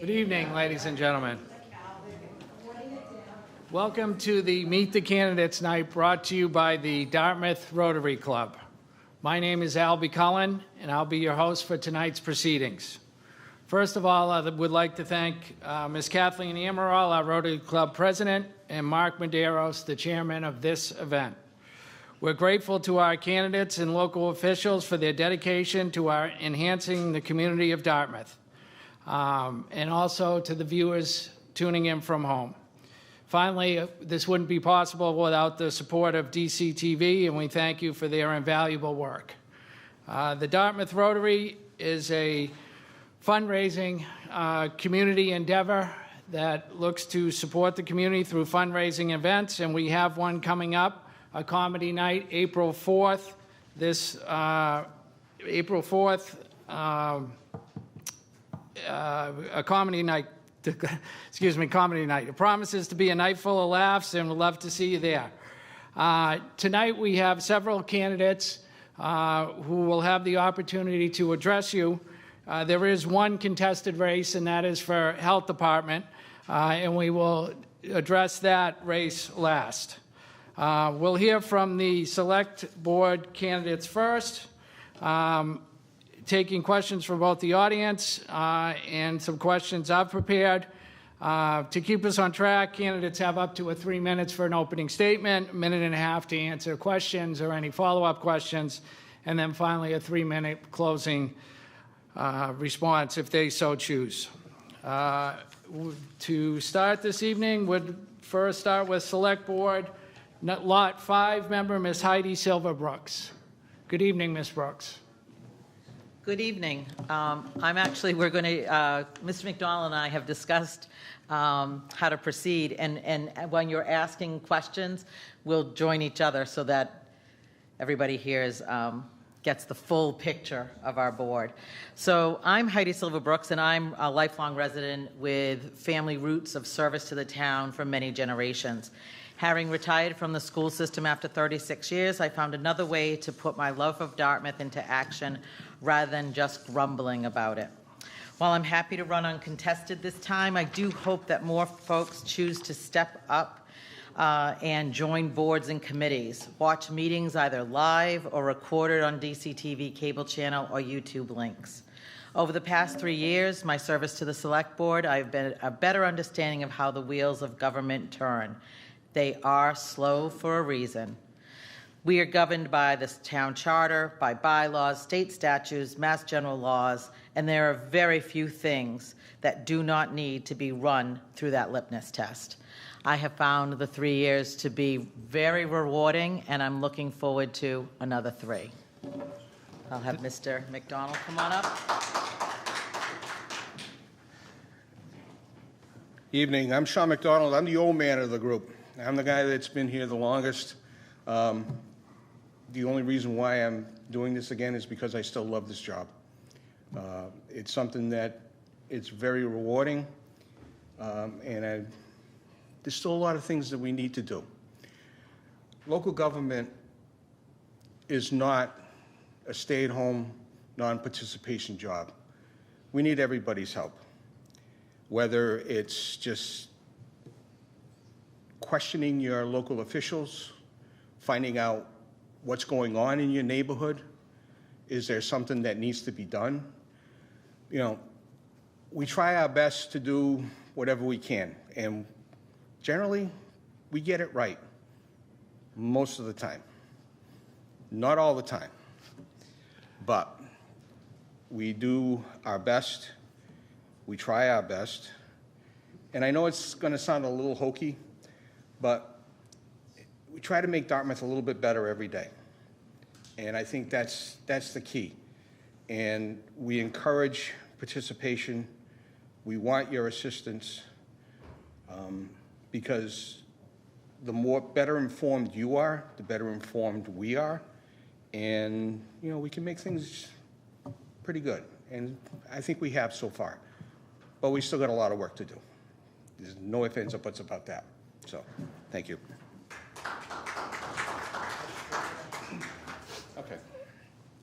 Good evening, ladies and gentlemen. Welcome to the Meet the Candidates Night brought to you by the Dartmouth Rotary Club. My name is Albie Cullen, and I'll be your host for tonight's proceedings. First of all, I would like to thank Ms. Kathleen Amaral, our Rotary Club president, and Mark Medeiros, the chairman of this event. We're grateful to our candidates and local officials for their dedication to our enhancing the community of Dartmouth, and also to the viewers tuning in from home. Finally, this wouldn't be possible without the support of DCTV, and we thank you for their invaluable work. The Dartmouth Rotary is a fundraising community endeavor that looks to support the community through fundraising events, and we have one coming up, a comedy night, April 4th. April 4th, a comedy night. Comedy night. It promises to be a night full of laughs, and we'd love to see you there. Tonight we have several candidates who will have the opportunity to address you. There is one contested race, and that is for Health Department, and we will address that race last. We'll hear from the Select Board candidates first, taking questions from both the audience and some questions I've prepared. To keep us on track, candidates have up to 3 minutes for an opening statement, a minute and a half to answer questions or any follow-up questions, and then finally a 3-minute closing response if they so choose. To start this evening, we'd first start with Select Board, Lot 5 member, Ms. Heidi Silver-Brooks. Good evening, Ms. Brooks. Good evening. We're going to, Mr. McDonald and I have discussed how to proceed, and when you're asking questions, we'll join each other so that everybody here gets the full picture of our board. So I'm Heidi Silver-Brooks, and I'm a lifelong resident with family roots of service to the town for many generations. Having retired from the school system after 36 years, I found another way to put my love of Dartmouth into action rather than just grumbling about it. While I'm happy to run uncontested this time, I do hope that more folks choose to step up and join boards and committees, watch meetings either live or recorded on DCTV cable channel or YouTube links. Over the past 3 years, my service to the Select Board, I've been a better understanding of how the wheels of government turn. They are slow for a reason. We are governed by the town charter, by bylaws, state statutes, mass general laws, and there are very few things that do not need to be run through that litmus test. I have found the 3 years to be very rewarding, and I'm looking forward to another 3. I'll have Mr. McDonald come on up. Evening. I'm Sean McDonald. I'm the old man of the group. I'm the guy that's been here the longest. The only reason why I'm doing this again is because I still love this job. It's something that it's very rewarding, and there's still a lot of things that we need to do. Local government is not a stay-at-home, non-participation job. We need everybody's help, whether it's just questioning your local officials, finding out what's going on in your neighborhood. Is there something that needs to be done? You know, we try our best to do whatever we can, and generally, we get it right most of the time. Not all the time, but we do our best. We try our best. And I know it's going to sound a little hokey, but we try to make Dartmouth a little bit better every day. And I think that's the key. And we encourage participation. We want your assistance because the better informed you are, the better informed we are. And, you know, we can make things pretty good. And I think we have so far. But we still got a lot of work to do. There's no ifs, ands, or buts about that. So, thank you. Okay.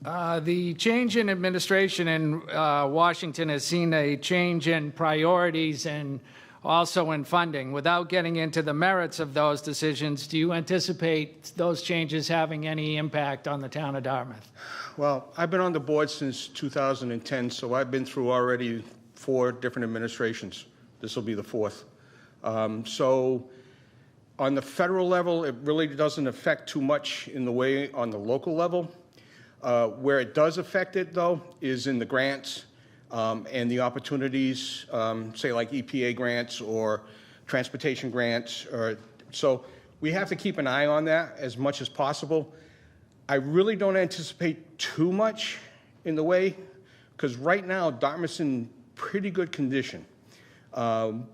The change in administration in Washington has seen a change in priorities and also in funding. Without getting into the merits of those decisions, do you anticipate those changes having any impact on the town of Dartmouth? Well, I've been on the board since 2010, so I've been through already 4 different administrations. This will be the 4th. So on the federal level, it really doesn't affect too much in the way on the local level. Where it does affect it, though, is in the grants and the opportunities, say like EPA grants or transportation grants. So we have to keep an eye on that as much as possible. I really don't anticipate too much in the way, because right now Dartmouth's in pretty good condition.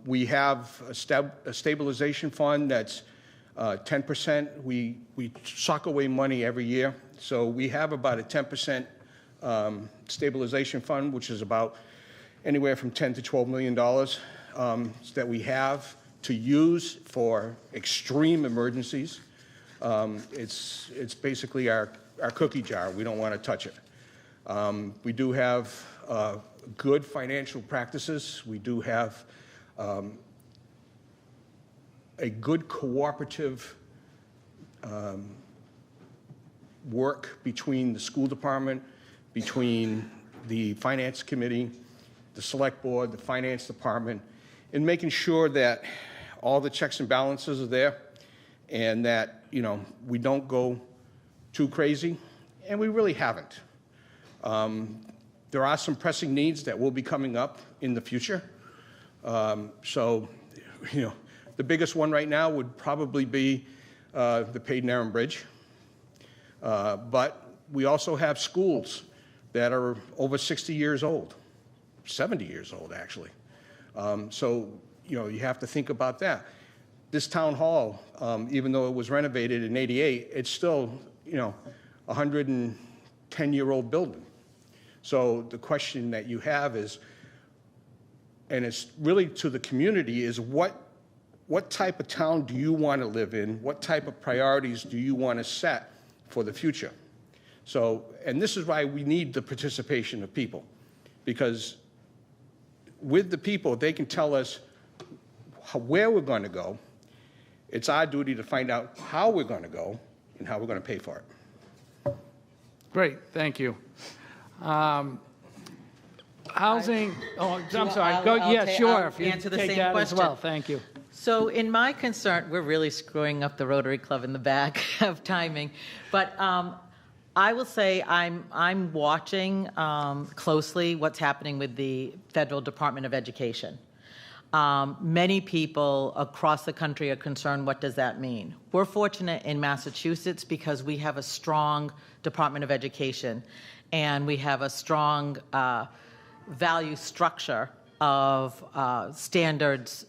We have a stabilization fund that's 10%. We sock away money every year. So we have about a 10% stabilization fund, which is about anywhere from $10 to $12 million that we have to use for extreme emergencies. It's basically our cookie jar. We don't want to touch it. We do have good financial practices. We do have a good cooperative work between the school department, between the finance committee, the select board, the finance department, in making sure that all the checks and balances are there and that, you know, we don't go too crazy, and we really haven't. There are some pressing needs that will be coming up in the future. So, you know, the biggest one right now would probably be the Paden Bridge. But we also have schools that are over 60 years old, 70 years old, actually. So, you know, you have to think about that. This town hall, even though it was renovated in '88, it's still, you know, a 110-year-old building. So the question that you have is, and it's really to the community, is what type of town do you want to live in? What type of priorities do you want to set for the future? So, and this is why we need the participation of people, because with the people, they can tell us where we're going to go. It's our duty to find out how we're going to go and how we're going to pay for it. Great, thank you. Housing, I'm sorry, go, yeah, sure, if you answer the take same that as question. well, thank you. So in my concern, we're really screwing up the Rotary Club in the back of timing, but I will say I'm watching closely what's happening with the Federal Department of Education. Many people across the country are concerned, what does that mean? We're fortunate in Massachusetts because we have a strong Department of Education, and we have a strong value structure of standards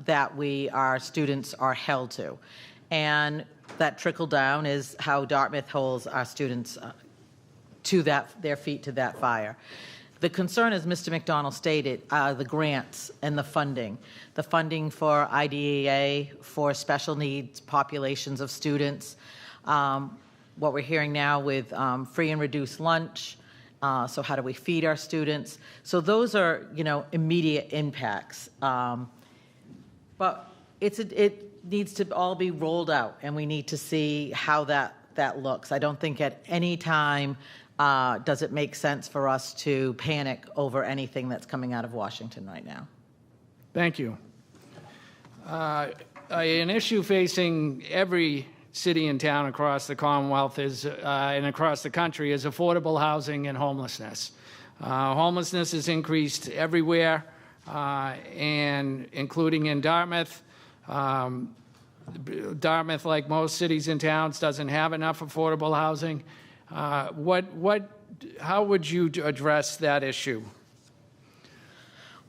that our students are held to. And that trickle down is how Dartmouth holds our students to their feet to that fire. The concern, as Mr. McDonald stated, the grants and the funding. The funding for IDEA, for special needs populations of students. What we're hearing now with free and reduced lunch. So how do we feed our students? So those are, you know, immediate impacts. But it needs to all be rolled out, and we need to see how that looks. I don't think at any time does it make sense for us to panic over anything that's coming out of Washington right now. Thank you. An issue facing every city and town across the Commonwealth and across the country is affordable housing and homelessness. Homelessness has increased everywhere, and including in Dartmouth. Dartmouth, like most cities and towns, doesn't have enough affordable housing. How would you address that issue?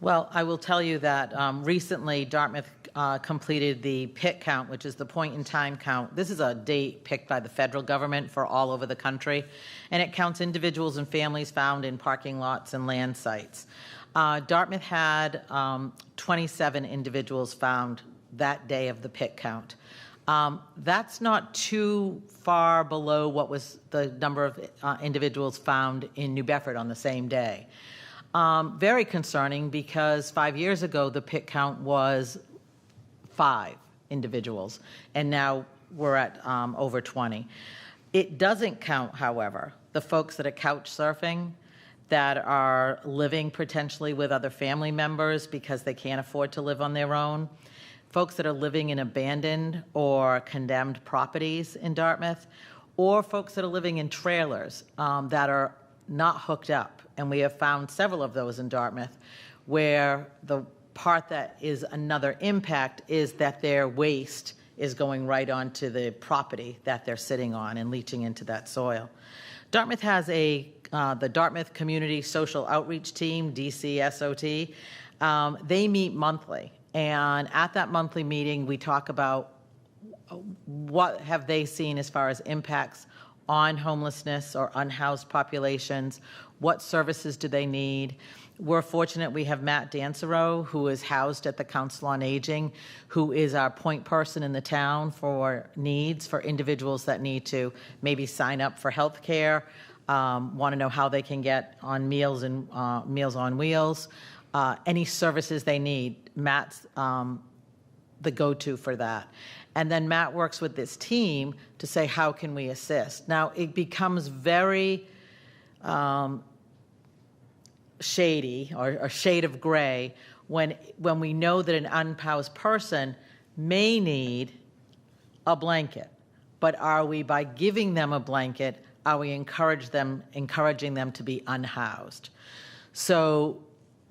Well, I will tell you that recently Dartmouth completed the PIT count, which is the point-in-time count. This is a date picked by the federal government for all over the country, and it counts individuals and families found in parking lots and land sites. Dartmouth had 27 individuals found that day of the PIT count. That's not too far below what was the number of individuals found in New Bedford on the same day. Very concerning because 5 years ago, the pit count was 5 individuals, and now we're at over 20. It doesn't count, however, the folks that are couch surfing, that are living potentially with other family members because they can't afford to live on their own, folks that are living in abandoned or condemned properties in Dartmouth, or folks that are living in trailers that are not hooked up. And we have found several of those in Dartmouth, where the part that is another impact is that their waste is going right onto the property that they're sitting on and leaching into that soil. Dartmouth has the Dartmouth Community Social Outreach Team, DCSOT. They meet monthly, and at that monthly meeting, we talk about what have they seen as far as impacts on homelessness or unhoused populations, what services do they need. We're fortunate we have Matt Dansereau, who is housed at the Council on Aging, who is our point person in the town for needs for individuals that need to maybe sign up for health care, want to know how they can get on Meals and Meals on Wheels, any services they need. Matt's the go-to for that. And then Matt works with this team to say, how can we assist? Now, it becomes very shady or a shade of gray when we know that an unhoused person may need a blanket. But are we, by giving them a blanket, are we encouraging them to be unhoused? So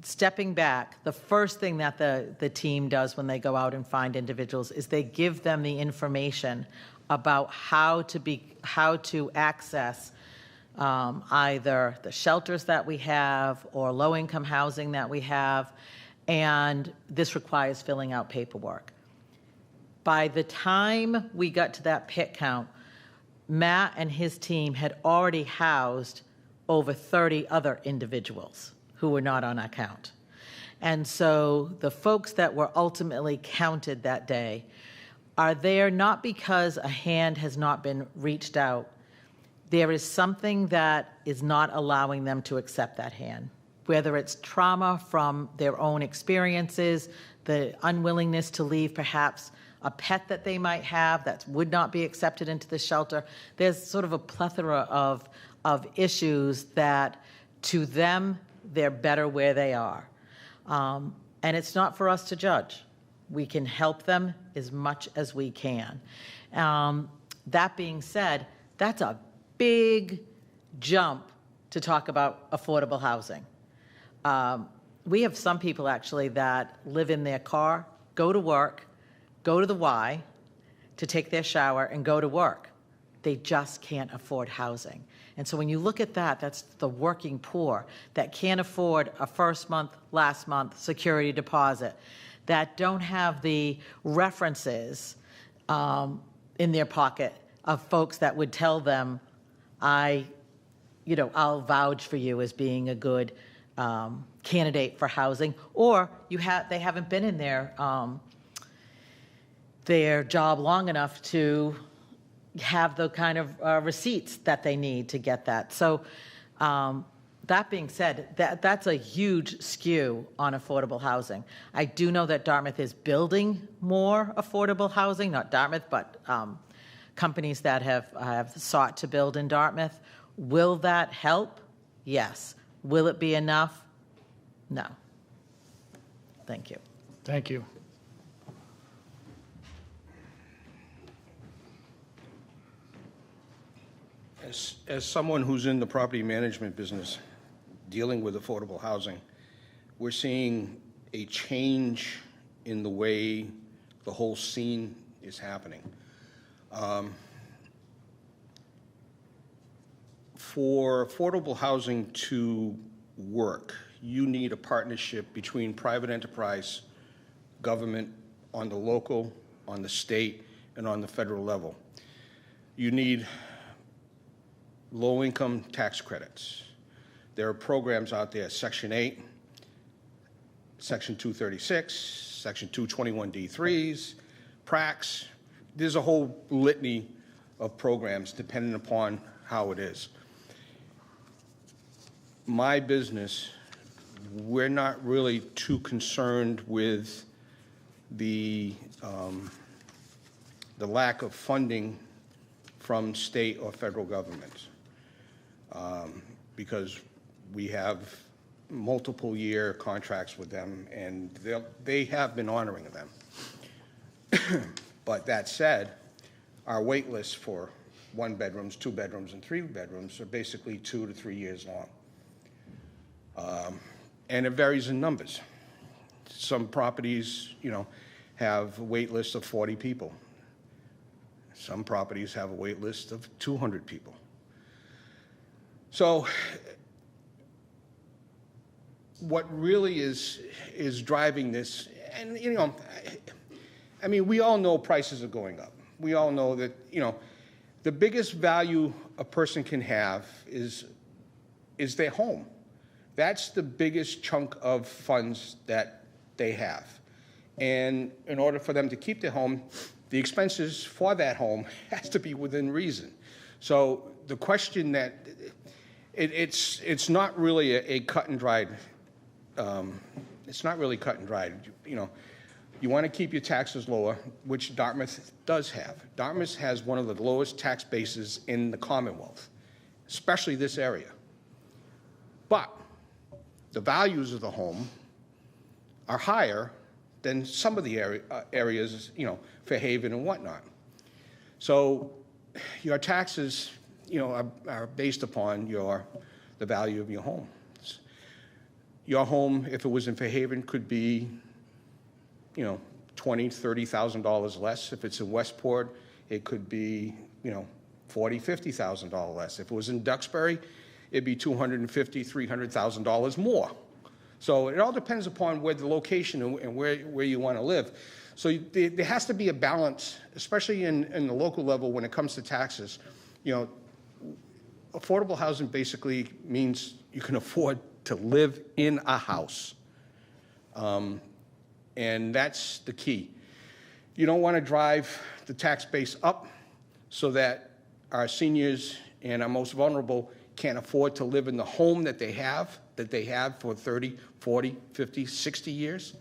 stepping back, the first thing that the team does when they go out and find individuals is they give them the information about how to access either the shelters that we have or low-income housing that we have, and this requires filling out paperwork. By the time we got to that pit count, Matt and his team had already housed over 30 other individuals who were not on our count. And so the folks that were ultimately counted that day are there not because a hand has not been reached out. There is something that is not allowing them to accept that hand, whether it's trauma from their own experiences, the unwillingness to leave perhaps a pet that they might have that would not be accepted into the shelter. There's sort of a plethora of issues that to them, they're better where they are. And it's not for us to judge. We can help them as much as we can. That being said, that's a big jump to talk about affordable housing. We have some people actually that live in their car, go to work, go to the Y to take their shower and go to work. They just can't afford housing. And so when you look at that, that's the working poor that can't afford a first month, last month security deposit, that don't have the references in their pocket of folks that would tell them, I'll vouch for you as being a good candidate for housing, or they haven't been in their job long enough to have the kind of receipts that they need to get that. So that being said, that's a huge skew on affordable housing. I do know that Dartmouth is building more affordable housing, not Dartmouth, but companies that have sought to build in Dartmouth. Will that help? Yes. Will it be enough? No. Thank you. Thank you. As someone who's in the property management business, dealing with affordable housing, we're seeing a change in the way the whole scene is happening. For affordable housing to work, you need a partnership between private enterprise, government, on the local, on the state, and on the federal level. You need low-income tax credits. There are programs out there, Section 8, Section 236, Section 221D3s, PRACs, there's a whole litany of programs depending upon how it is. My business, we're not really too concerned with the lack of funding from state or federal governments, because we have multiple year contracts with them, and they have been honoring them. But that said, our wait lists for 1 bedrooms, 2 bedrooms, and 3 bedrooms are basically 2 to 3 years long. And it varies in numbers. Some properties, have a wait list of 40 people. Some properties have a wait list of 200 people. So what really is driving this, and I mean, we all know prices are going up. We all know that, the biggest value a person can have is their home. That's the biggest chunk of funds that they have. And in order for them to keep their home, the expenses for that home has to be within reason. So the question that, it's not really a cut and dried, it's not really cut and dried. You want to keep your taxes lower, which Dartmouth does have. Dartmouth has one of the lowest tax bases in the Commonwealth, especially this area. But the values of the home are higher than some of the areas, Fairhaven and whatnot. So your taxes, are based upon the value of your home. Your home, if it was in Fairhaven, could be, $20,000, $30,000 less. If it's in Westport, it could be, $40,000, $50,000 less. If it was in Duxbury, it'd be $250,000, $300,000 more. So it all depends upon where the location and where you want to live. So there has to be a balance, especially in the local level when it comes to taxes. Affordable housing basically means you can afford to live in a house. And that's the key. You don't want to drive the tax base up so that our seniors and our most vulnerable can't afford to live in the home that they have for 30, 40, 50, 60 years,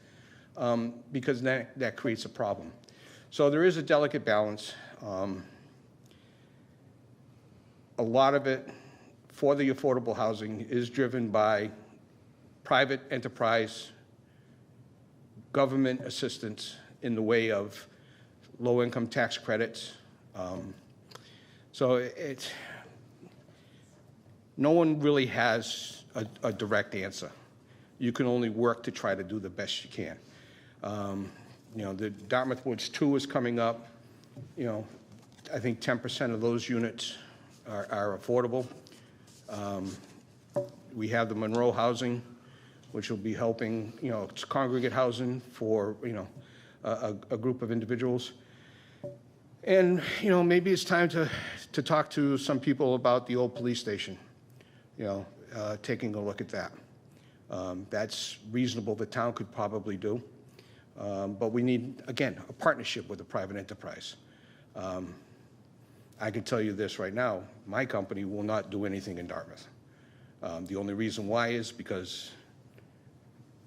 because that creates a problem. So there is a delicate balance. A lot of it for the affordable housing is driven by private enterprise, government assistance in the way of low-income tax credits. So no one really has a direct answer. You can only work to try to do the best you can. The Dartmouth Woods 2 is coming up. I think 10% of those units are affordable. We have the Monroe housing, which will be helping, it's congregate housing for, a group of individuals. And, maybe it's time to talk to some people about the old police station, taking a look at that. That's reasonable, the town could probably do. But we need, again, a partnership with a private enterprise. I can tell you this right now, my company will not do anything in Dartmouth. The only reason why is because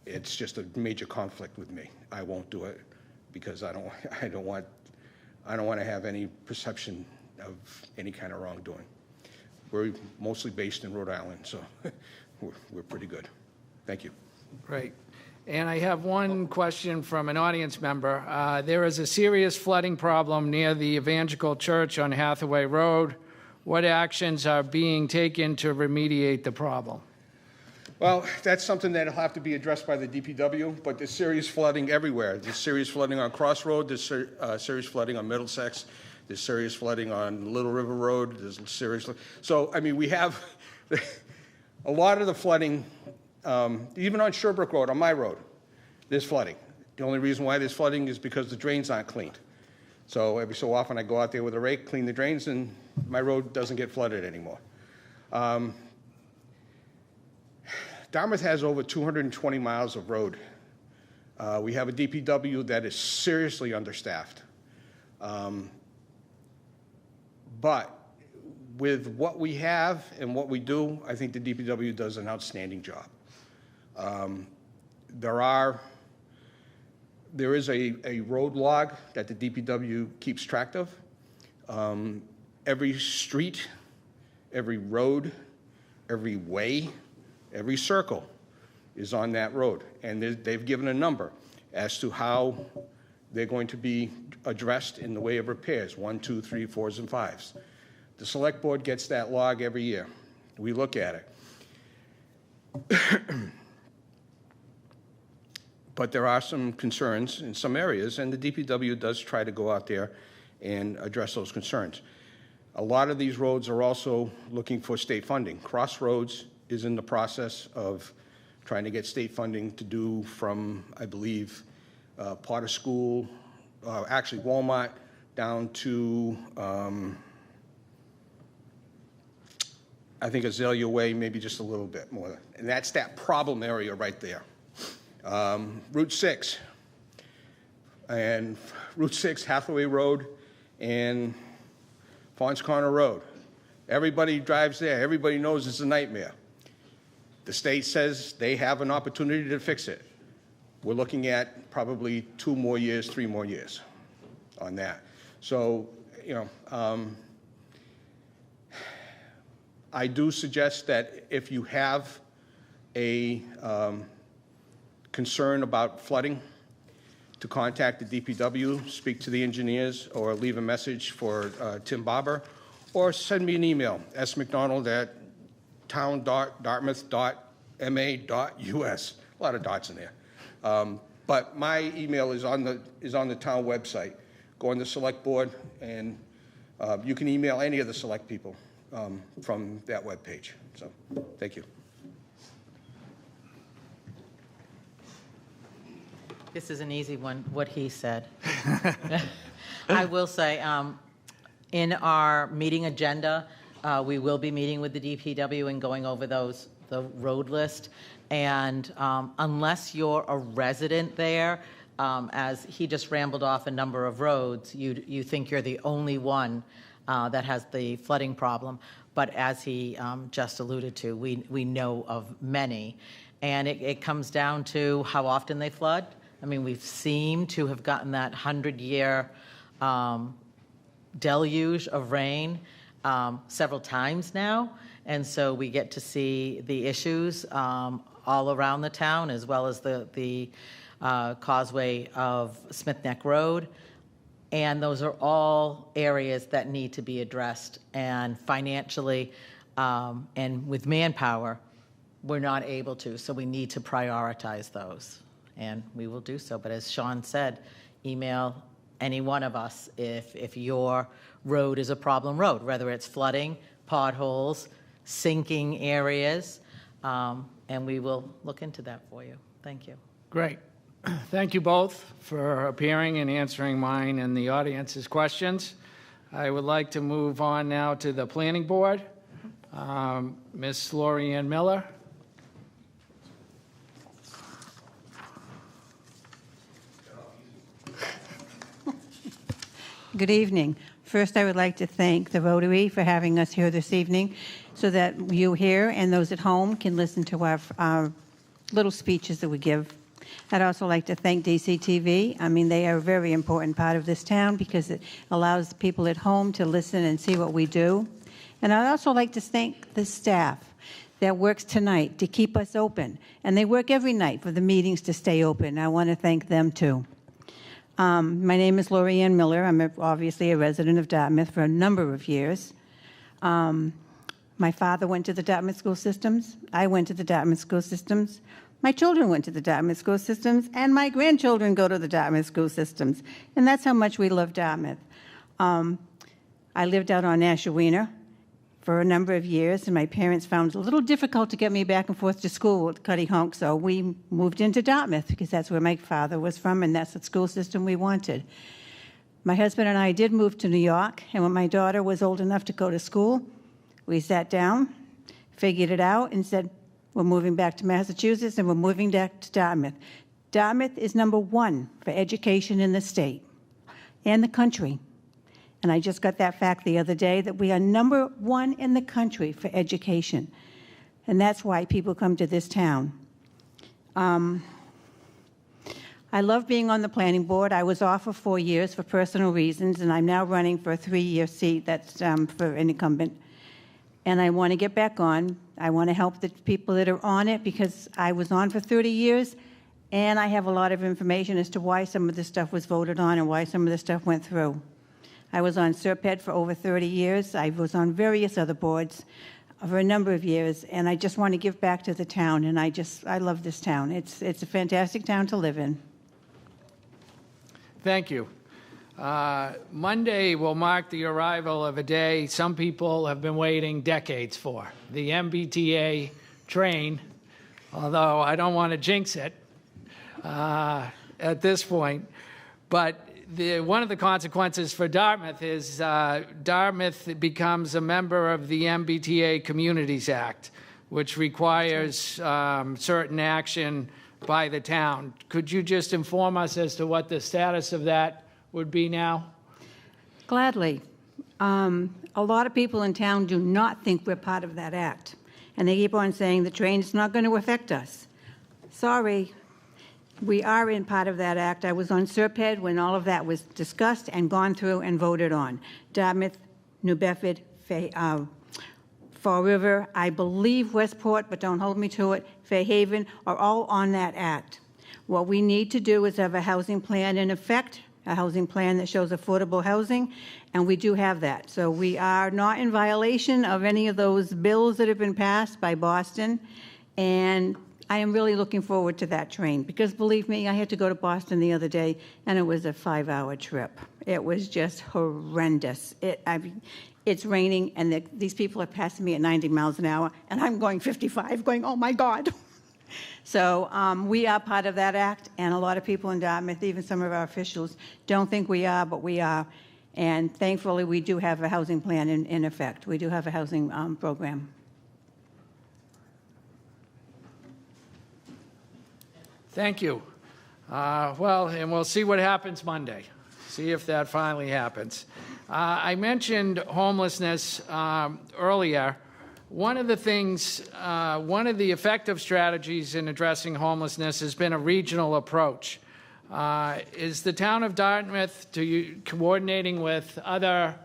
it's just a major conflict with me. I won't do it because I don't want to have any perception of any kind of wrongdoing. We're mostly based in Rhode Island, so we're pretty good. Thank you. Great. And I have one question from an audience member. There is a serious flooding problem near the Evangelical Church on Hathaway Road. What actions are being taken to remediate the problem? Well, that's something that'll have to be addressed by the DPW, but there's serious flooding everywhere. There's serious flooding on Crossroad, there's serious flooding on Middlesex, there's serious flooding on Little River Road, there's serious, so, I mean, we have a lot of the flooding, even on Sherbrooke Road, on my road, there's flooding. The only reason why there's flooding is because the drains aren't cleaned. So every so often I go out there with a rake, clean the drains, and my road doesn't get flooded anymore. Dartmouth has over 220 miles of road. We have a DPW that is seriously understaffed. But with what we have and what we do, I think the DPW does an outstanding job. There is a road log that the DPW keeps track of. Every street, every road, every way, every circle is on that road. And they've given a number as to how they're going to be addressed in the way of repairs, 1, 2, 3, 4s, and 5s. The select board gets that log every year. We look at it. But there are some concerns in some areas, and the DPW does try to go out there and address those concerns. A lot of these roads are also looking for state funding. Crossroads is in the process of trying to get state funding to do from, I believe, Potter School, actually Walmart, down to, I think Azalea Way, maybe just a little bit more. And that's that problem area right there. Route 6, and Route 6, Hathaway Road, and Fons Corner Road. Everybody drives there. Everybody knows it's a nightmare. The state says they have an opportunity to fix it. We're looking at probably 2 more years, 3 more years on that. So, you know, I do suggest that if you have a concern about flooding, to contact the DPW, speak to the engineers, or leave a message for Tim Barber, or send me an email, smcdonald@town.dartmouth.ma.us. A lot of dots in there. But my email is on the town website. Go on the select board, and you can email any of the select people from that webpage. So, thank you. This is an easy one, what he said. I will say, in our meeting agenda, we will be meeting with the DPW and going over the road list. And unless you're a resident there, as he just rambled off a number of roads, you think you're the only one that has the flooding problem. But as he just alluded to, we know of many. And it comes down to how often they flood. I mean, we've seemed to have gotten that 100-year deluge of rain several times now. And so we get to see the issues all around the town, as well as the causeway of Smith Neck Road. And those are all areas that need to be addressed. And financially and with manpower, we're not able to. So we need to prioritize those. And we will do so. But as Sean said, email any one of us if your road is a problem road, whether it's flooding, potholes, sinking areas, and we will look into that for you. Thank you. Great. Thank you both for appearing and answering mine and the audience's questions. I would like to move on now to the planning board. Ms. Lori Ann Miller. Good evening. First, I would like to thank the Rotary for having us here this evening so that you here and those at home can listen to our little speeches that we give. I'd also like to thank DCTV. I mean, they are a very important part of this town because it allows people at home to listen and see what we do. And I'd also like to thank the staff that works tonight to keep us open. And they work every night for the meetings to stay open. I want to thank them, too. My name is Lori Ann Miller. I'm obviously a resident of Dartmouth for a number of years. My father went to the Dartmouth school systems. I went to the Dartmouth school systems. My children went to the Dartmouth school systems, and my grandchildren go to the Dartmouth school systems. And that's how much we love Dartmouth. I lived out on Ashawina for a number of years, and my parents found it a little difficult to get me back and forth to school at Cuddy Honk, so we moved into Dartmouth because that's where my father was from, and that's the school system we wanted. My husband and I did move to New York, and when my daughter was old enough to go to school, we sat down, figured it out, and said, we're moving back to Massachusetts, and we're moving back to Dartmouth. Dartmouth is #1 for education in the state and the country. And I just got that fact the other day that we are number one in the country for education. And that's why people come to this town. I love being on the planning board. I was off for 4 years for personal reasons, and I'm now running for a 3-year seat that's for an incumbent. And I want to get back on. I want to help the people that are on it because I was on for 30 years, and I have a lot of information as to why some of this stuff was voted on and why some of this stuff went through. I was on SERPED for over 30 years. I was on various other boards for a number of years, and I just want to give back to the town, and I love this town. It's a fantastic town to live in. Thank you. Monday will mark the arrival of a day some people have been waiting decades for, the MBTA train, although I don't want to jinx it at this point. But one of the consequences for Dartmouth is Dartmouth becomes a member of the MBTA Communities Act, which requires certain action by the town. Could you just inform us as to what the status of that would be now? Gladly. A lot of people in town do not think we're part of that act, and they keep on saying the train's not going to affect us. Sorry, we are in part of that act. I was on SERPED when all of that was discussed and gone through and voted on. Dartmouth, New Bedford, Fall River, I believe Westport, but don't hold me to it, Fairhaven, are all on that act. What we need to do is have a housing plan in effect, a housing plan that shows affordable housing, and we do have that. So we are not in violation of any of those bills that have been passed by Boston, and I am really looking forward to that train, because believe me, I had to go to Boston the other day, and it was a 5-hour trip. It was just horrendous. It's raining, and these people are passing me at 90 miles an hour, and I'm going 55, going, oh my God. So we are part of that act, and a lot of people in Dartmouth, even some of our officials, don't think we are, but we are. And thankfully, we do have a housing plan in effect. We do have a housing program. Thank you. Well, and we'll see what happens Monday. See if that finally happens. I mentioned homelessness earlier. One of the things, one of the effective strategies in addressing homelessness has been a regional approach. Is the town of Dartmouth coordinating with other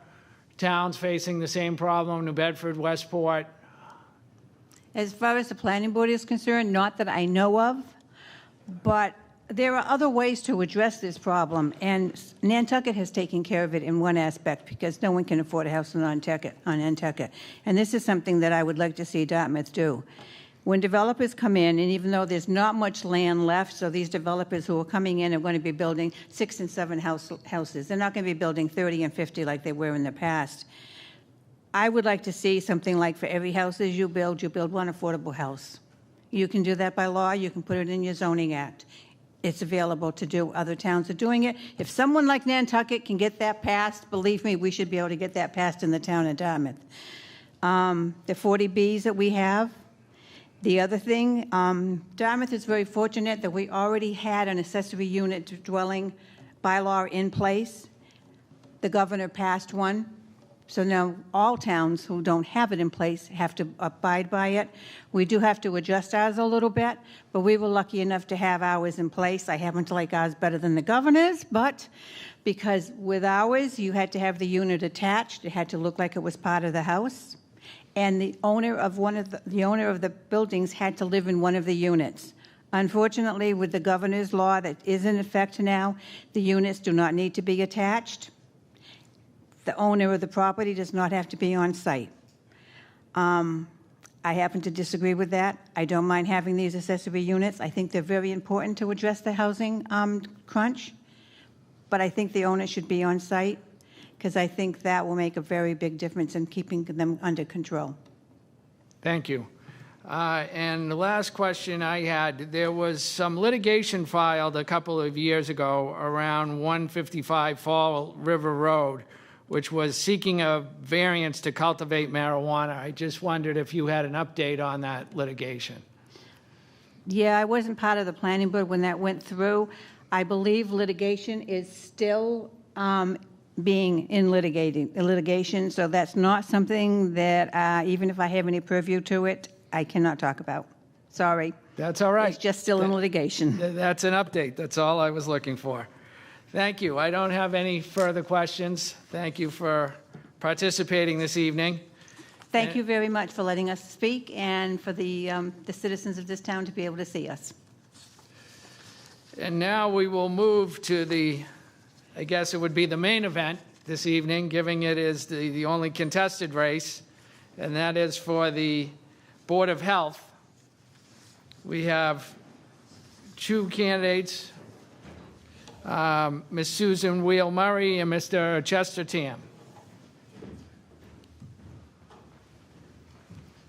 towns facing the same problem, New Bedford, Westport? As far as the planning board is concerned, not that I know of, but there are other ways to address this problem, and Nantucket has taken care of it in one aspect because no one can afford a house on Nantucket. And this is something that I would like to see Dartmouth do. When developers come in, and even though there's not much land left, so these developers who are coming in are going to be building 6 and 7 houses. They're not going to be building 30 and 50 like they were in the past. I would like to see something like for every house as you build one affordable house. You can do that by law. You can put it in your zoning act. It's available to do. Other towns are doing it. If someone like Nantucket can get that passed, believe me, we should be able to get that passed in the town of Dartmouth. The 40Bs that we have. The other thing, Dartmouth is very fortunate that we already had an accessory unit dwelling bylaw in place. The governor passed one. So now all towns who don't have it in place have to abide by it. We do have to adjust ours a little bit, but we were lucky enough to have ours in place. I happen to like ours better than the governor's, but because with ours, you had to have the unit attached. It had to look like it was part of the house. And the owner of the owner of the buildings had to live in one of the units. Unfortunately, with the governor's law that is in effect now, the units do not need to be attached. The owner of the property does not have to be on site. I happen to disagree with that. I don't mind having these accessory units. I think they're very important to address the housing crunch, but I think the owner should be on site because I think that will make a very big difference in keeping them under control. Thank you. And the last question I had, there was some litigation filed a couple of years ago around 155 Fall River Road, which was seeking a variance to cultivate marijuana. I just wondered if you had an update on that litigation. Yeah, I wasn't part of the planning board when that went through. I believe litigation is still being in litigation, so that's not something that, even if I have any purview to it, I cannot talk about. Sorry. That's all right. It's just still in litigation. That's an update. That's all I was looking for. Thank you. I don't have any further questions. Thank you for participating this evening. Thank you very much for letting us speak and for the citizens of this town to be able to see us. And now we will move to the, I guess it would be the main event this evening, giving it is the only contested race, and that is for the Board of Health. We have two candidates, Ms. Susan Wheel Murray and Mr. Chester Tam.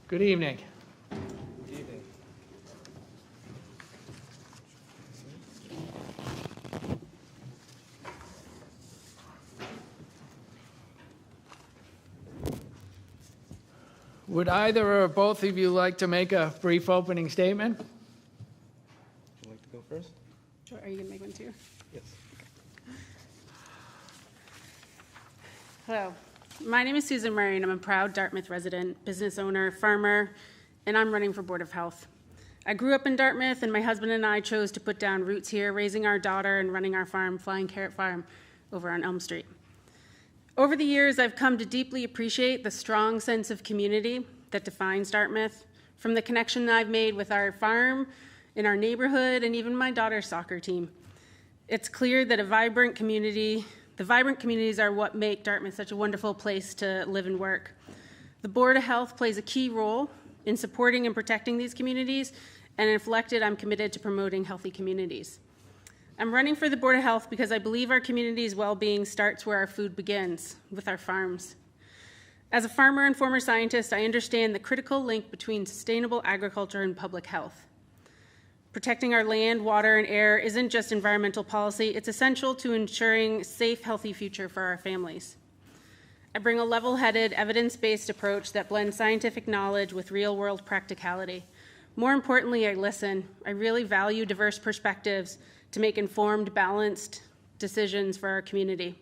Good evening. Good evening. Would either or both of you like to make a brief opening statement? Would you like to go first? Sure. Are you going to make one too? Yes. Hello. My name is Susan Murray, and I'm a proud Dartmouth resident, business owner, farmer, and I'm running for Board of Health. I grew up in Dartmouth, and my husband and I chose to put down roots here, raising our daughter and running our farm, Flying Carrot Farm, over on Elm Street. Over the years, I've come to deeply appreciate the strong sense of community that defines Dartmouth, from the connection that I've made with our farm, in our neighborhood, and even my daughter's soccer team. It's clear that the vibrant communities are what make Dartmouth such a wonderful place to live and work. The Board of Health plays a key role in supporting and protecting these communities, and if elected, I'm committed to promoting healthy communities. I'm running for the Board of Health because I believe our community's well-being starts where our food begins, with our farms. As a farmer and former scientist, I understand the critical link between sustainable agriculture and public health. Protecting our land, water, and air isn't just environmental policy, it's essential to ensuring a safe, healthy future for our families. I bring a level-headed, evidence-based approach that blends scientific knowledge with real-world practicality. More importantly, I listen. I really value diverse perspectives to make informed, balanced decisions for our community.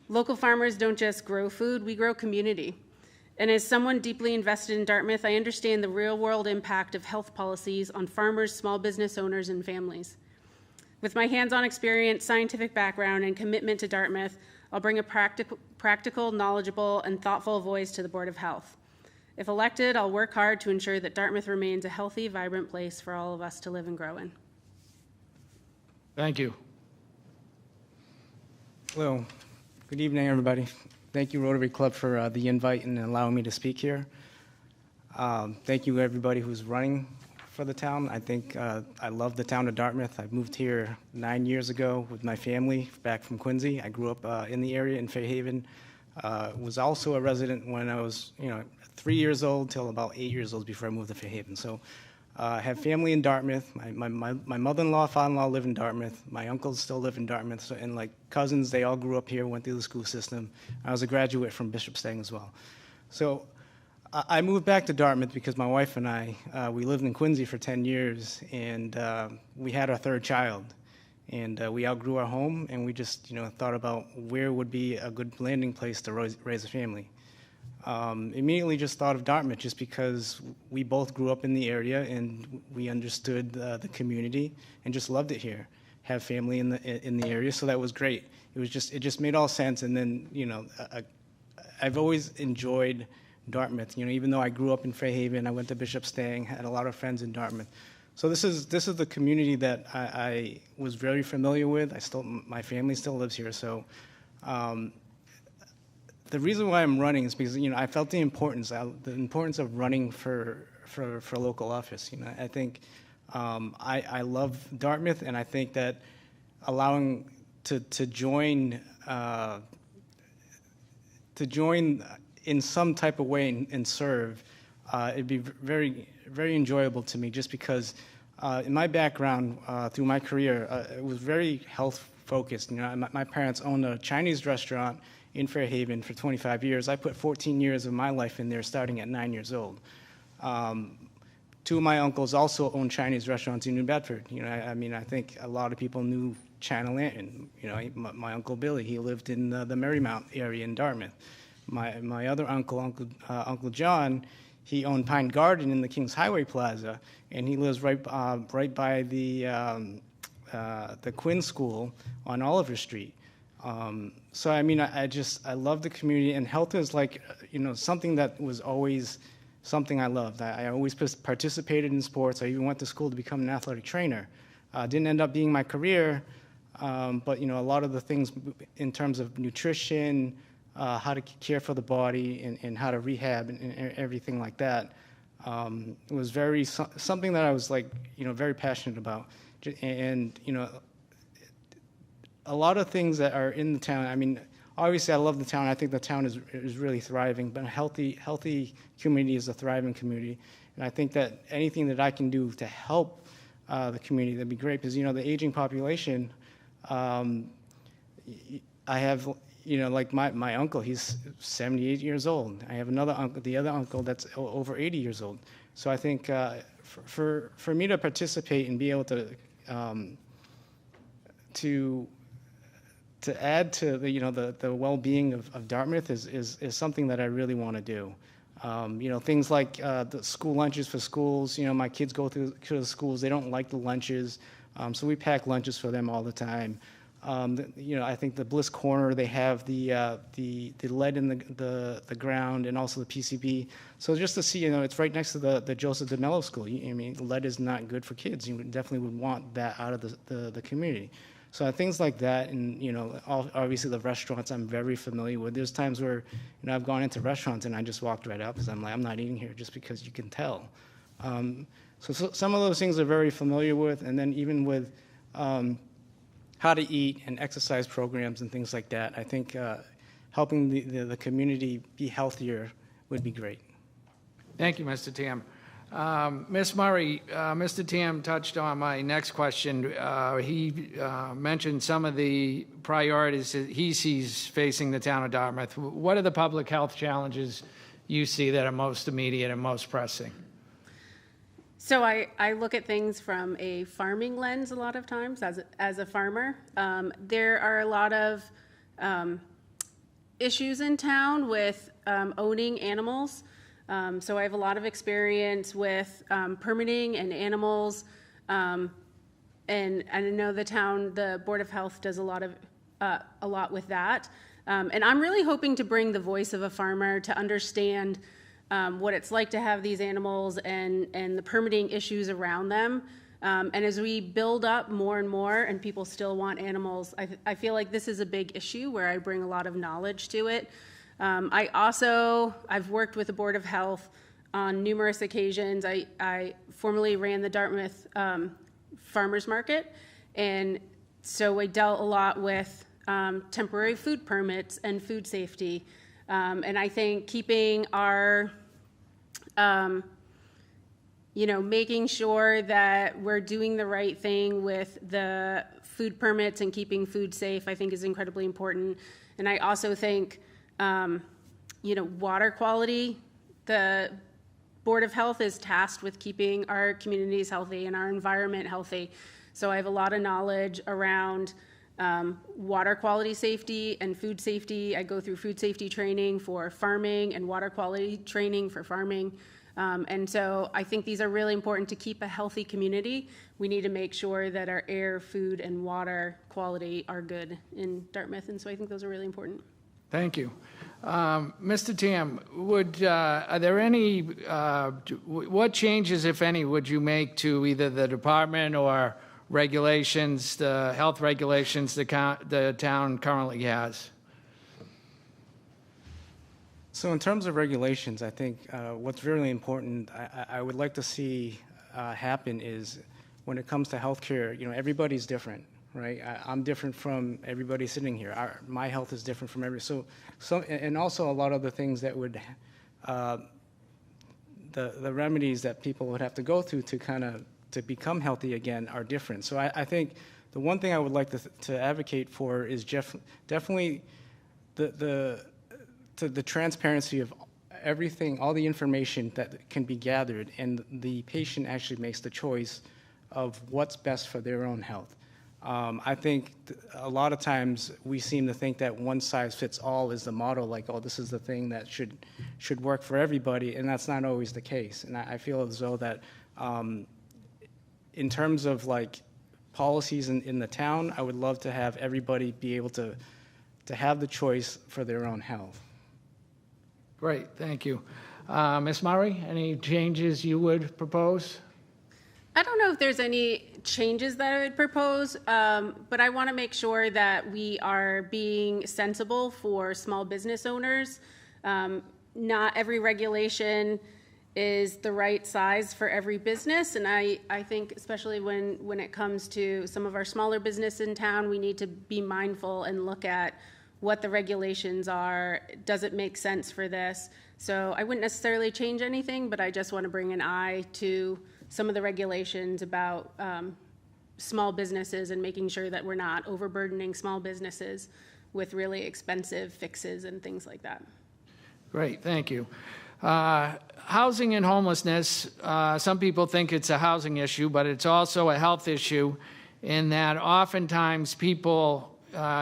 Local farmers don't just grow food, we grow community. And as someone deeply invested in Dartmouth, I understand the real-world impact of health policies on farmers, small business owners, and families. With my hands-on experience, scientific background, and commitment to Dartmouth, I'll bring a practical, knowledgeable, and thoughtful voice to the Board of Health. If elected, I'll work hard to ensure that Dartmouth remains a healthy, vibrant place for all of us to live and grow in. Thank you. Hello. Good evening, everybody. Thank you, Rotary Club, for the invite and allowing me to speak here. Thank you, everybody who's running for the town. I think I love the town of Dartmouth. I moved here 9 years ago with my family back from Quincy. I grew up in the area in Fairhaven. Was also a resident when I was, 3 years old till about 8 years old before I moved to Fairhaven. So I have family in Dartmouth. My mother-in-law, father-in-law live in Dartmouth. My uncles still live in Dartmouth. So, and like cousins, they all grew up here, went through the school system. I was a graduate from Bishop Stang as well. So I moved back to Dartmouth because my wife and I, we lived in Quincy for 10 years, and we had our third child. And we outgrew our home, and we just, thought about where would be a good landing place to raise a family. Immediately just thought of Dartmouth just because we both grew up in the area and we understood the community and just loved it here. Have family in the area, so that was great. It just made all sense. And then I've always enjoyed Dartmouth. Even though I grew up in Fairhaven, I went to Bishop Stang, had a lot of friends in Dartmouth. So this is the community that I was very familiar with. My family still lives here, so. The reason why I'm running is because I felt the importance of running for local office. I think I love Dartmouth, and I think that allowing to join in some type of way and serve, it'd be very very enjoyable to me. Just because in my background through my career, it was very health focused. My parents owned a Chinese restaurant in Fairhaven for 25 years. I put 14 years of my life in there, starting at 9 years old. Two of my uncles also owned Chinese restaurants in New Bedford. I think a lot of people knew Channel Lantern. You know, my Uncle Billy, he lived in the Marymount area in Dartmouth. My other Uncle John, he owned Pine Garden in the Kings Highway Plaza, and he lives right by the Quinn School on Oliver Street. So I mean, I love the community, and health is like, you know, something that was always something I loved. I always participated in sports. I even went to school to become an athletic trainer. Didn't end up being my career, but you know, a lot of the things in terms of nutrition, how to care for the body, and how to rehab and everything like that, it was something that I was like, you know, very passionate about. And you know, a lot of things that are in the town. I mean, obviously, I love the town. I think the town is really thriving. But a healthy community is a thriving community, and I think that anything that I can do to help the community, that'd be great. Because you know, the aging population. I have, you know, like my uncle. He's 78 years old. I have another uncle, the other uncle that's over 80 years old. So I think for me to participate and be able to add to the, you know, the well-being of Dartmouth is something that I really want to do. You know, things like the school lunches for schools. You know, my kids go to the schools. They don't like the lunches, so we pack lunches for them all the time. You know, I think the Bliss Corner, they have the lead in the ground, and also the PCB. So just to see, you know, it's right next to the Joseph DeMello School. I mean, lead is not good for kids. You definitely would want that out of the community. So things like that, and you know, obviously the restaurants I'm very familiar with. There's times where, you know, I've gone into restaurants and I just walked right out because I'm like, I'm not eating here just because you can tell. So some of those things are very familiar with, and then even with how to eat and exercise programs and things like that. I think helping the community be healthier would be great. Thank you, Mr. Tam. Ms. Murray, Mr. Tam touched on my next question. He mentioned some of the priorities that he sees facing the town of Dartmouth. What are the public health challenges you see that are most immediate and most pressing? So I look at things from a farming lens a lot of times as a farmer. There are a lot of issues in town with owning animals. So I have a lot of experience with permitting and animals, and I know the Board of Health does a lot with that. And I'm really hoping to bring the voice of a farmer to understand what it's like to have these animals and the permitting issues around them. And as we build up more and more and people still want animals, I feel like this is a big issue where I bring a lot of knowledge to it. I've worked with the Board of Health on numerous occasions. I formerly ran the Dartmouth Farmers Market, and so I dealt a lot with temporary food permits and food safety. And I think keeping our, making sure that we're doing the right thing with the food permits and keeping food safe, I think is incredibly important. And I also think, water quality, the Board of Health is tasked with keeping our communities healthy and our environment healthy. So I have a lot of knowledge around water quality safety and food safety. I go through food safety training for farming and water quality training for farming. And so I think these are really important to keep a healthy community. We need to make sure that our air, food, and water quality are good in Dartmouth. And so I think those are really important. Thank you. Mr. Tam, are there any, what changes, if any, would you make to either the department or regulations, the health regulations the town currently has? So in terms of regulations, I think what's really important, I would like to see happen is when it comes to healthcare, everybody's different, right? I'm different from everybody sitting here. My health is different from and also a lot of the things that would, the remedies that people would have to go through to become healthy again are different. So I think the one thing I would like to advocate for is definitely the transparency of everything, all the information that can be gathered, and the patient actually makes the choice of what's best for their own health. I think a lot of times we seem to think that one size fits all is the model, like, oh, this is the thing that should work for everybody, and that's not always the case. And I feel as though that in terms of like policies in the town, I would love to have everybody be able to have the choice for their own health. Great, thank you. Ms. Murray, any changes you would propose? I don't know if there's any changes that I would propose, but I want to make sure that we are being sensible for small business owners. Not every regulation is the right size for every business, and I think especially when it comes to some of our smaller business in town, we need to be mindful and look at what the regulations are. Does it make sense for this? So I wouldn't necessarily change anything, but I just want to bring an eye to some of the regulations about small businesses and making sure that we're not overburdening small businesses with really expensive fixes and things like that. Great, thank you. Housing and homelessness, some people think it's a housing issue, but it's also a health issue in that oftentimes people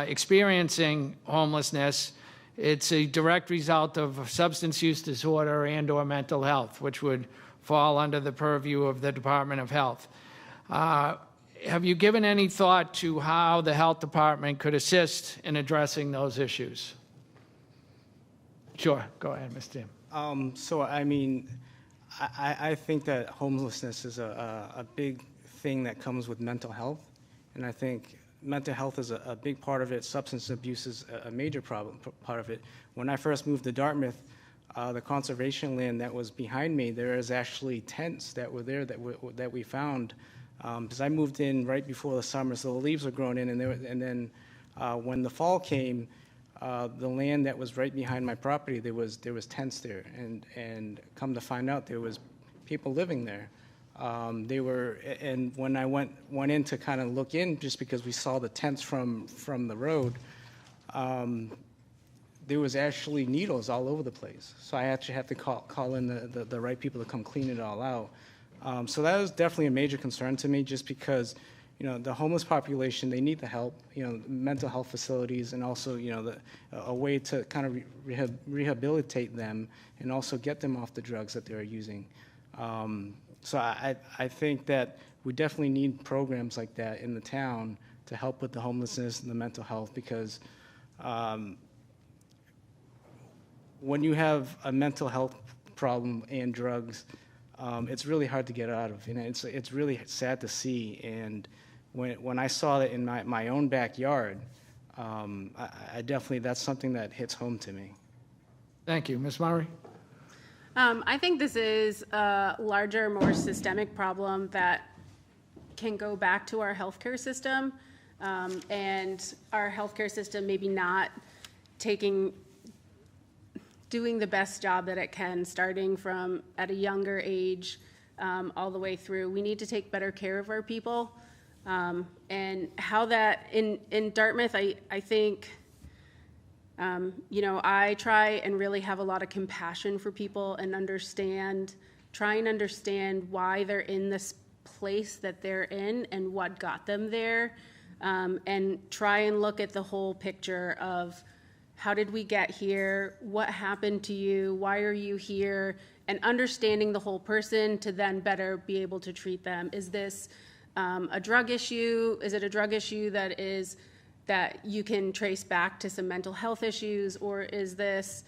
experiencing homelessness, it's a direct result of substance use disorder and or mental health, which would fall under the purview of the Department of Health. Have you given any thought to how the health department could assist in addressing those issues? Sure, go ahead, Mr. Tim. So, I mean, I think that homelessness is a big thing that comes with mental health, and I think mental health is a big part of it. Substance abuse is a major part of it. When I first moved to Dartmouth, the conservation land that was behind me, there is actually tents that were there that we found, because I moved in right before the summer, so the leaves were growing in, and then when the fall came, the land that was right behind my property, there was tents there, and come to find out, there was people living there. And when I went in to kind of look in, just because we saw the tents from the road, there was actually needles all over the place. So I actually had to call in the right people to come clean it all out. So that was definitely a major concern to me, just because, you know, the homeless population, they need the help, you know, mental health facilities, and also, you know, a way to kind of rehabilitate them and also get them off the drugs that they're using. So I think that we definitely need programs like that in the town to help with the homelessness and the mental health, because when you have a mental health problem and drugs, it's really hard to get out of. You know, it's really sad to see. And when I saw it in my own backyard, I definitely, that's something that hits home to me. Thank you. Ms. Murray? I think this is a larger, more systemic problem that can go back to our healthcare system, and our healthcare system maybe not doing the best job that it can, starting from at a younger age all the way through. We need to take better care of our people, and how that in Dartmouth, I think. You know, I try and really have a lot of compassion for people and try and understand why they're in this place that they're in and what got them there, and try and look at the whole picture of how did we get here, what happened to you, why are you here, and understanding the whole person to then better be able to treat them. Is this a drug issue? Is it a drug issue that you can trace back to some mental health issues, or is this,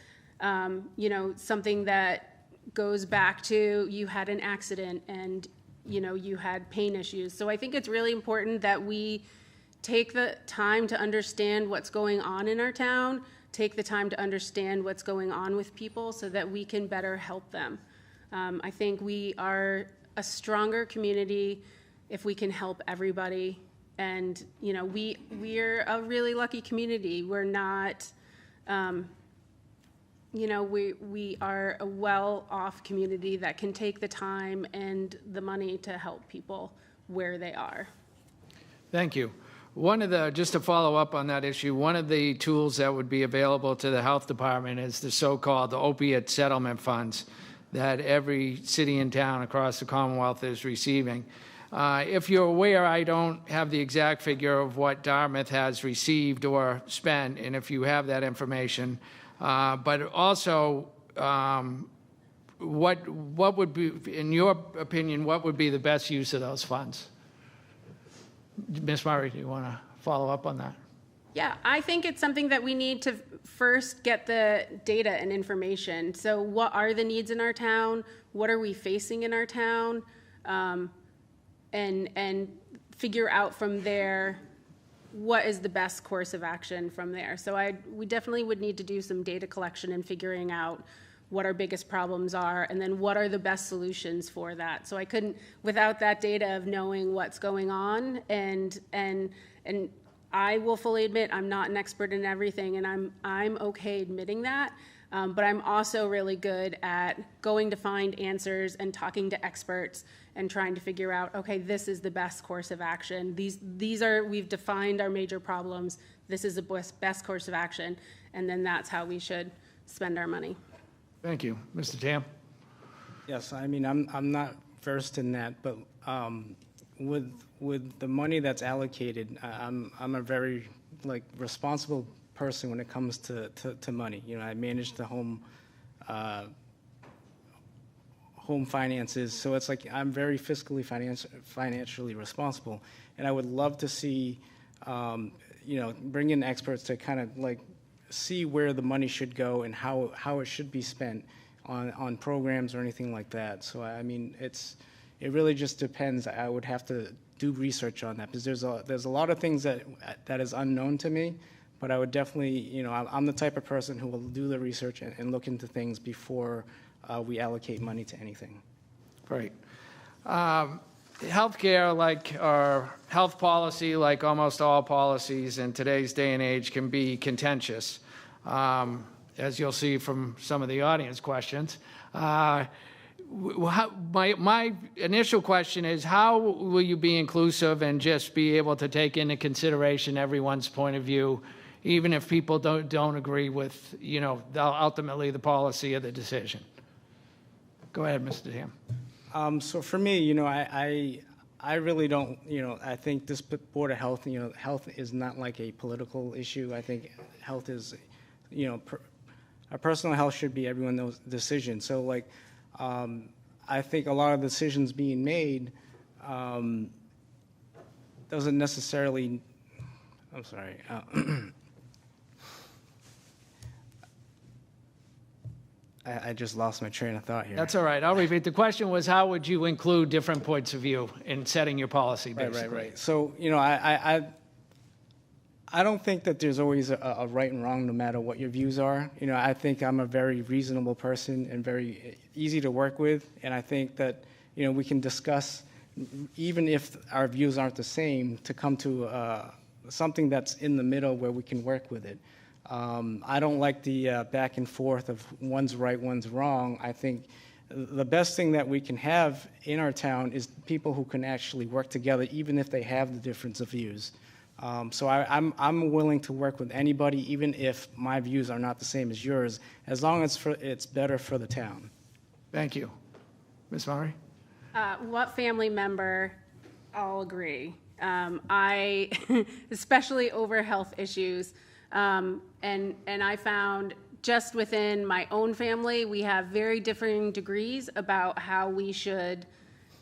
you know, something that goes back to you had an accident and, you know, you had pain issues? So I think it's really important that we take the time to understand what's going on in our town, take the time to understand what's going on with people so that we can better help them. I think we are a stronger community if we can help everybody. And, you know, we're a really lucky community. We're not, you know, we are a well-off community that can take the time and the money to help people where they are. Thank you. Just to follow up on that issue, one of the tools that would be available to the health department is the so-called opiate settlement funds that every city and town across the Commonwealth is receiving. If you're aware, I don't have the exact figure of what Dartmouth has received or spent, and if you have that information. But also, what would be, in your opinion, what would be the best use of those funds? Ms. Murray, do you want to follow up on that? Yeah, I think it's something that we need to first get the data and information. So what are the needs in our town? What are we facing in our town? And figure out from there what is the best course of action from there. So we definitely would need to do some data collection and figuring out what our biggest problems are, and then what are the best solutions for that. So I couldn't, without that data of knowing what's going on, and I will fully admit I'm not an expert in everything, and I'm okay admitting that. But I'm also really good at going to find answers and talking to experts and trying to figure out, okay, this is the best course of action. We've defined our major problems. This is the best course of action, and then that's how we should spend our money. Thank you. Mr. Tam? Yes, I mean, I'm not versed in that, but with the money that's allocated, I'm a very responsible person when it comes to money. You know, I manage the home finances, so it's like I'm very fiscally financially responsible, and I would love to see bring in experts to kind of see where the money should go and how it should be spent on programs or anything like that. So I mean, it really just depends. I would have to do research on that, because there's a lot of things that is unknown to me. But I would definitely, I'm the type of person who will do the research and look into things before we allocate money to anything. Great. Healthcare, or health policy, like almost all policies in today's day and age, can be contentious, as you'll see from some of the audience questions. My initial question is, how will you be inclusive and just be able to take into consideration everyone's point of view, even if people don't agree with, ultimately the policy of the decision? Go ahead, Mr. Tam. So for me, I really don't, I think this Board of Health, health is not like a political issue. I think health is, our personal health should be everyone's decision. So I think a lot of decisions being made doesn't necessarily, I'm sorry. I just lost my train of thought here. That's all right. I'll repeat. The question was, how would you include different points of view in setting your policy, basically? Right. So, I don't think that there's always a right and wrong, no matter what your views are. I think I'm a very reasonable person and very easy to work with, and I think that, we can discuss, even if our views aren't the same, to come to something that's in the middle where we can work with it. I don't like the back and forth of one's right, one's wrong. I think the best thing that we can have in our town is people who can actually work together, even if they have the difference of views. So I'm willing to work with anybody, even if my views are not the same as yours, as long as it's better for the town. Thank you. Ms. Murray? What family member? I'll agree. I, especially over health issues, and I found just within my own family, we have very differing degrees about how we should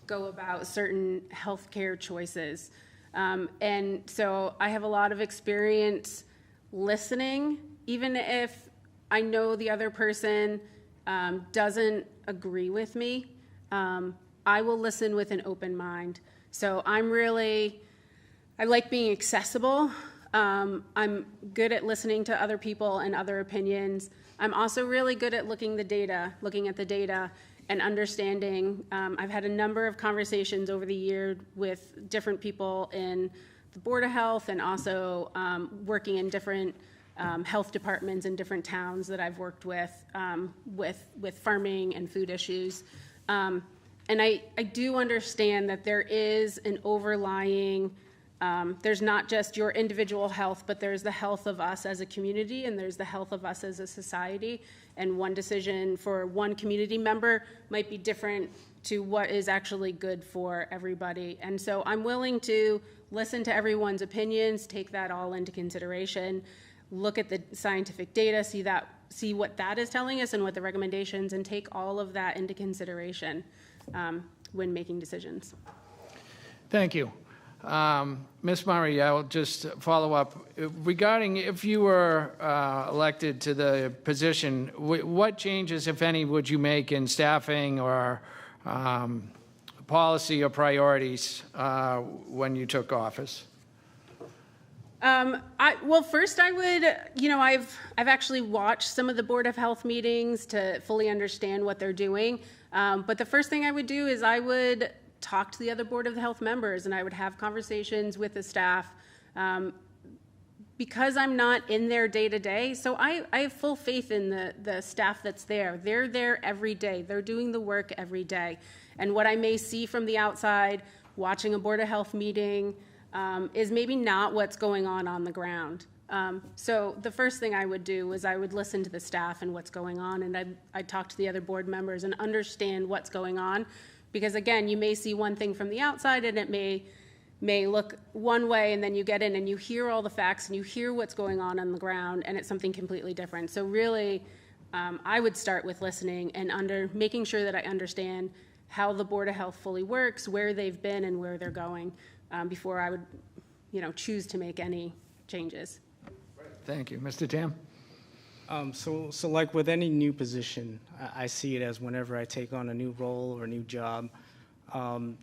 go about certain healthcare choices. And so I have a lot of experience listening, even if I know the other person doesn't agree with me. I will listen with an open mind. So I like being accessible. I'm good at listening to other people and other opinions. I'm also really good at looking at the data and understanding. I've had a number of conversations over the year with different people in the Board of Health, and also working in different health departments in different towns that I've worked with farming and food issues. And I do understand that there is an overlying, there's not just your individual health, but there's the health of us as a community, and there's the health of us as a society. and one decision for one community member might be different to what is actually good for everybody. And so I'm willing to listen to everyone's opinions, take that all into consideration, look at the scientific data, see what that is telling us and what the recommendations, and take all of that into consideration when making decisions. Thank you. Ms. Murray, I'll just follow up. Regarding if you were elected to the position, what changes, if any, would you make in staffing or policy or priorities when you took office? Well, first I would, I've actually watched some of the Board of Health meetings to fully understand what they're doing. But the first thing I would do is I would talk to the other Board of Health members, and I would have conversations with the staff because I'm not in there day to day. So I have full faith in the staff that's there. They're there every day. They're doing the work every day. And what I may see from the outside, watching a Board of Health meeting, is maybe not what's going on the ground. So the first thing I would do was I would listen to the staff and what's going on, and I'd talk to the other board members and understand what's going on. Because again, you may see one thing from the outside and it may look one way, and then you get in and you hear all the facts and you hear what's going on the ground, and it's something completely different. So really, I would start with listening and making sure that I understand how the Board of Health fully works, where they've been and where they're going, before I would, choose to make any changes. Thank you. Mr. Tam? So like with any new position, I see it as whenever I take on a new role or a new job,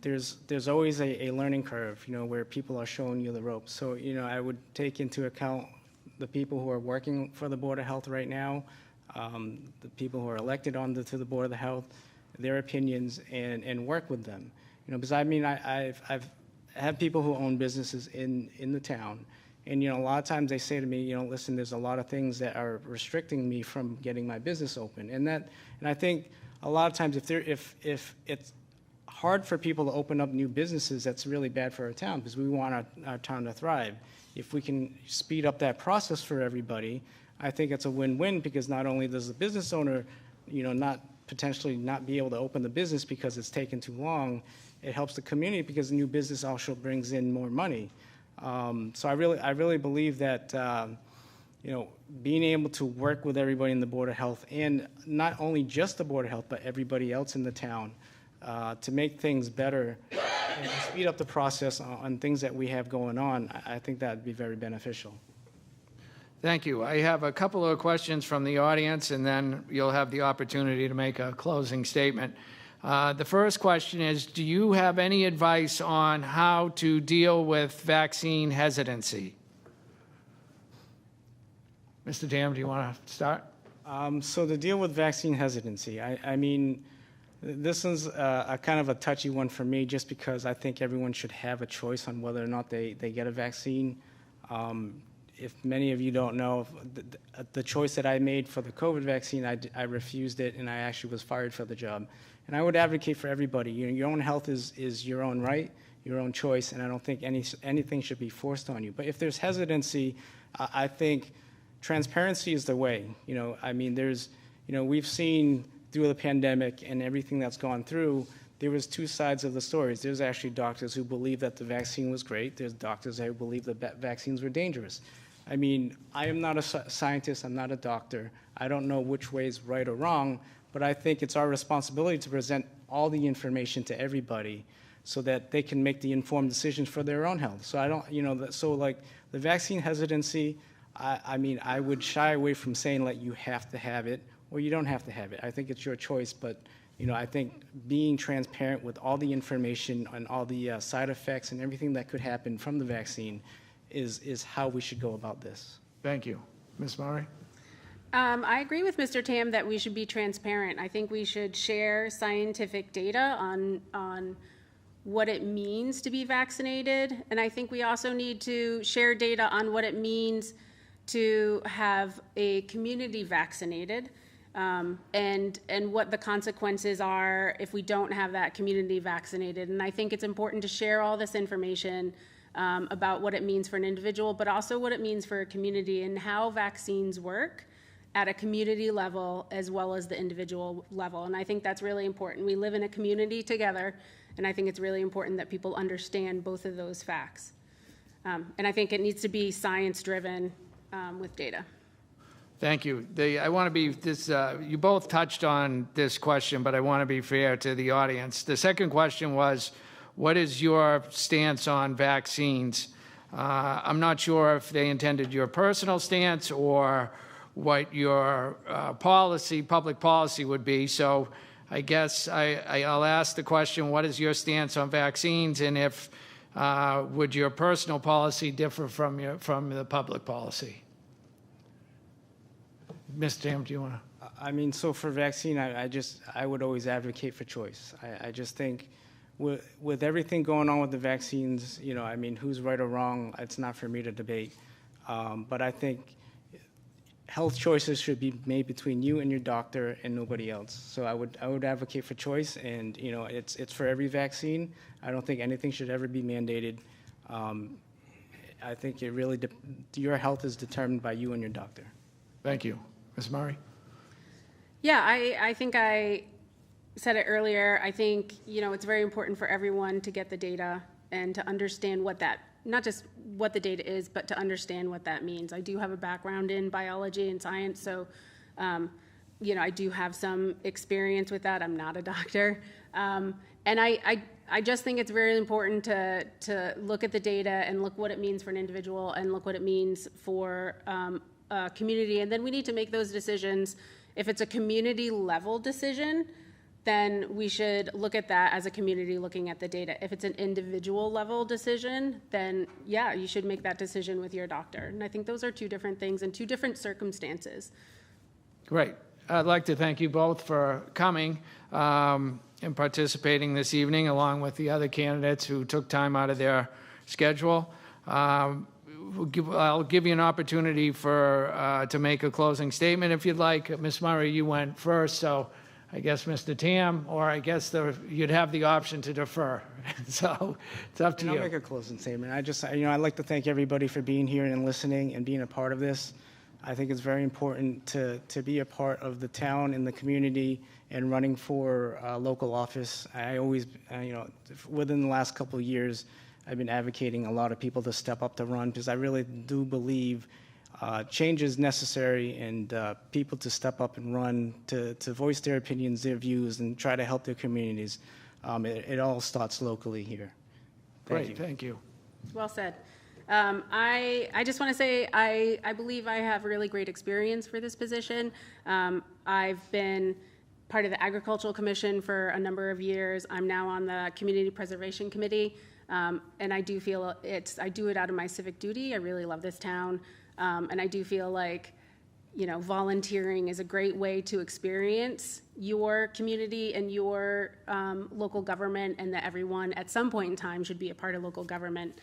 there's always a learning curve, where people are showing you the ropes. So, I would take into account the people who are working for the Board of Health right now, the people who are elected to the Board of Health, their opinions, and work with them. Because I've had people who own businesses in the town. And, a lot of times they say to me, listen, there's a lot of things that are restricting me from getting my business open. And I think a lot of times if it's hard for people to open up new businesses, that's really bad for our town, because we want our town to thrive. If we can speed up that process for everybody, I think it's a win-win, because not only does the business owner, potentially not be able to open the business because it's taken too long, it helps the community because new business also brings in more money. So I really believe that being able to work with everybody in the Board of Health, and not only just the Board of Health, but everybody else in the town, to make things better and speed up the process on things that we have going on, I think that would be very beneficial. Thank you. I have a couple of questions from the audience, and then you'll have the opportunity to make a closing statement. The first question is, do you have any advice on how to deal with vaccine hesitancy? Mr. Dam, do you want to start? So to deal with vaccine hesitancy, I mean, this is a kind of a touchy one for me, just because I think everyone should have a choice on whether or not they get a vaccine. If many of you don't know, the choice that I made for the COVID vaccine, I refused it, and I actually was fired for the job. And I would advocate for everybody. Your own health is your own right, your own choice, and I don't think anything should be forced on you. But if there's hesitancy, I think transparency is the way. We've seen through the pandemic and everything that's gone through, there was two sides of the stories. There's actually doctors who believe that the vaccine was great. There's doctors who believe that vaccines were dangerous. I am not a scientist. I'm not a doctor. I don't know which way is right or wrong, but I think it's our responsibility to present all the information to everybody so that they can make the informed decisions for their own health. So I don't, so like the vaccine hesitancy, I would shy away from saying like you have to have it or you don't have to have it. I think it's your choice, but I think being transparent with all the information on all the side effects and everything that could happen from the vaccine is how we should go about this. Thank you. Ms. Murray? I agree with Mr. Tam that we should be transparent. I think we should share scientific data on what it means to be vaccinated, and I think we also need to share data on what it means to have a community vaccinated, and what the consequences are if we don't have that community vaccinated. And I think it's important to share all this information about what it means for an individual, but also what it means for a community and how vaccines work, at a community level as well as the individual level. And I think that's really important. We live in a community together, and I think it's really important that people understand both of those facts. And I think it needs to be science-driven with data. Thank you. I want to be this. You both touched on this question, but I want to be fair to the audience. The second question was, what is your stance on vaccines? I'm not sure if they intended your personal stance or what your public policy would be. So I guess I'll ask the question, what is your stance on vaccines, and if would your personal policy differ from the public policy? Mr. Tam, do you want to? I mean, so for vaccine, I would always advocate for choice. I just think with everything going on with the vaccines, I mean, who's right or wrong, it's not for me to debate. But I think health choices should be made between you and your doctor and nobody else. So I would advocate for choice, and it's for every vaccine. I don't think anything should ever be mandated. I think it really your health is determined by you and your doctor. Thank you. Ms. Murray? Yeah, I think I said it earlier. I think, it's very important for everyone to get the data and to understand not just what the data is, but to understand what that means. I do have a background in biology and science, so, I do have some experience with that. I'm not a doctor. And I just think it's very important to look at the data and look what it means for an individual and look what it means for a community. And then we need to make those decisions. If it's a community level decision, then we should look at that as a community looking at the data. If it's an individual level decision, then yeah, you should make that decision with your doctor. And I think those are two different things and two different circumstances. Great. I'd like to thank you both for coming and participating this evening, along with the other candidates who took time out of their schedule. I'll give you an opportunity to make a closing statement if you'd like. Ms. Murray, you went first, so I guess Mr. Tam, or I guess you'd have the option to defer. So it's up to you. I'll make a closing statement. I'd like to thank everybody for being here and listening and being a part of this. I think it's very important to be a part of the town and the community and running for local office. I always, within the last couple of years, I've been advocating a lot of people to step up to run, because I really do believe change is necessary, and people to step up and run, to voice their opinions, their views, and try to help their communities. It all starts locally here. Great, thank you. Well said. I just want to say I believe I have really great experience for this position. I've been part of the Agricultural Commission for a number of years. I'm now on the Community Preservation Committee. And I do feel I do it out of my civic duty. I really love this town. And I do feel like, volunteering is a great way to experience your community and your local government, and that everyone at some point in time should be a part of local government.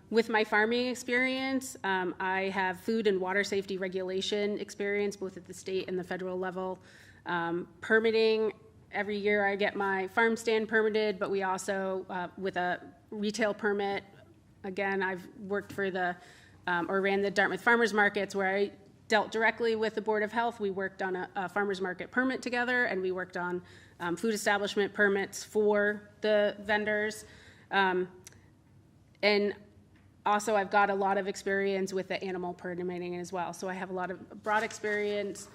With my farming experience, I have food and water safety regulation experience, both at the state and the federal level. Permitting. Every year I get my farm stand permitted, but we also, with a retail permit, again, I've worked for ran the Dartmouth Farmers Markets, where I dealt directly with the Board of Health. We worked on a farmers market permit together, and we worked on food establishment permits for the vendors. And also I've got a lot of experience with the animal permitting as well. So I have a lot of broad experience.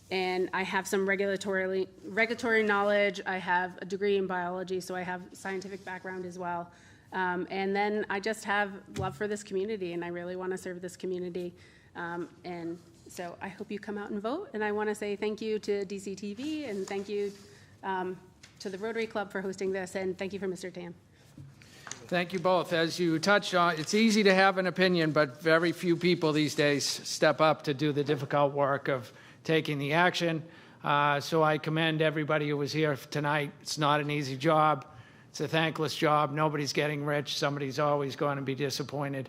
And I have some regulatory knowledge. I have a degree in biology, so I have scientific background as well. And then I just have love for this community, and I really want to serve this community. And so I hope you come out and vote. And I want to say thank you to DCTV, and thank you to the Rotary Club for hosting this, and thank you for Mr. Tam. Thank you both. As you touched on, it's easy to have an opinion, but very few people these days step up to do the difficult work of taking the action. So I commend everybody who was here tonight. It's not an easy job. It's a thankless job. Nobody's getting rich. Somebody's always going to be disappointed.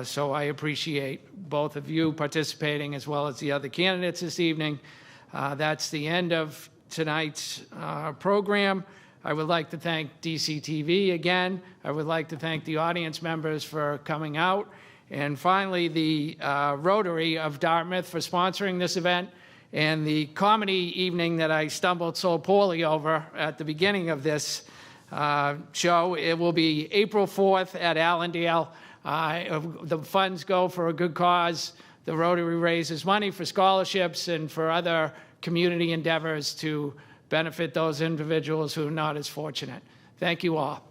So I appreciate both of you participating, as well as the other candidates this evening. That's the end of tonight's program. I would like to thank DCTV again. I would like to thank the audience members for coming out. And finally, the Rotary of Dartmouth for sponsoring this event, and the comedy evening that I stumbled so poorly over at the beginning of this show. It will be April 4th at Allendale. The funds go for a good cause. The Rotary raises money for scholarships and for other community endeavors to benefit those individuals who are not as fortunate. Thank you all.